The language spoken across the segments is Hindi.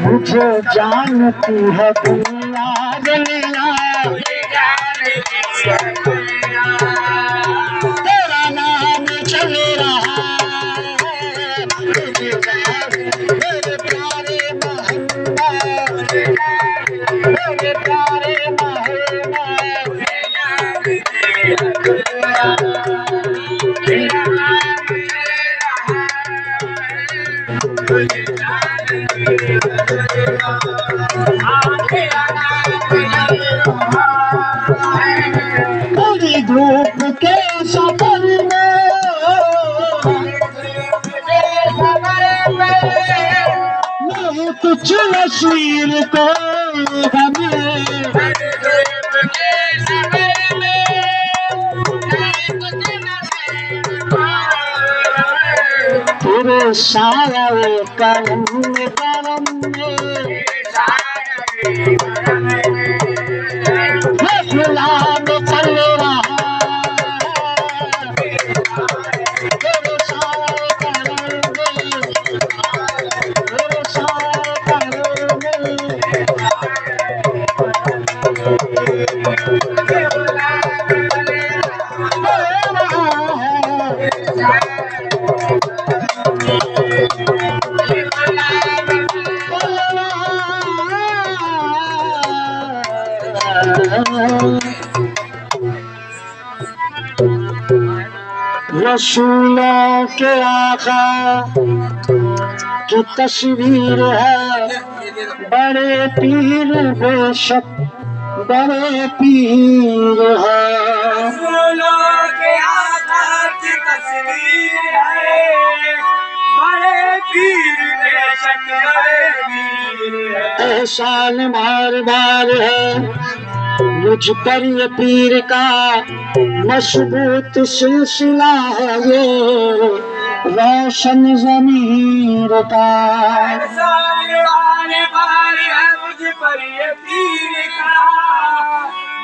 मुझे जानती है दुनिया दुनिया तेरा नाम चल रहा है मेरे प्यारे मोहम्मद मेरे प्यारे बड़ी धूप के सफर में मैं कुछ नसीर को तेरे साया करम गुलाब चल रहा तेरे साया रसूलों के आका की तस्वीर है बड़े पीर बेशक बड़े पीर है रसूलों के आका की तस्वीर है बड़े पीर बेशक बड़े पीर है एहसान बार बार है मुझ पर ये पीर का मजबूत सिलसिला है ये रोशन ज़मीर का एहसान बार है मुझ पर ये पीर का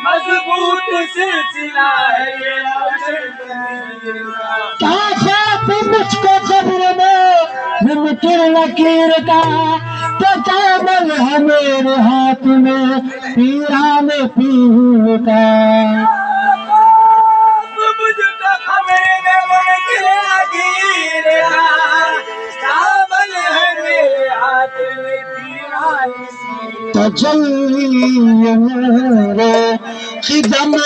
मजबूत सिलसिला है ये रोशन ज़मीर का क्या ख्वाब मुझको कब्र में मुमकिन लकीर का तो कामल है मेरे हाथ में पीरा में पीर का मुझको खबर में मुमकिन लकीर का कामल है मेरे हाथ में पीरा तजल्ली नूरे खिदम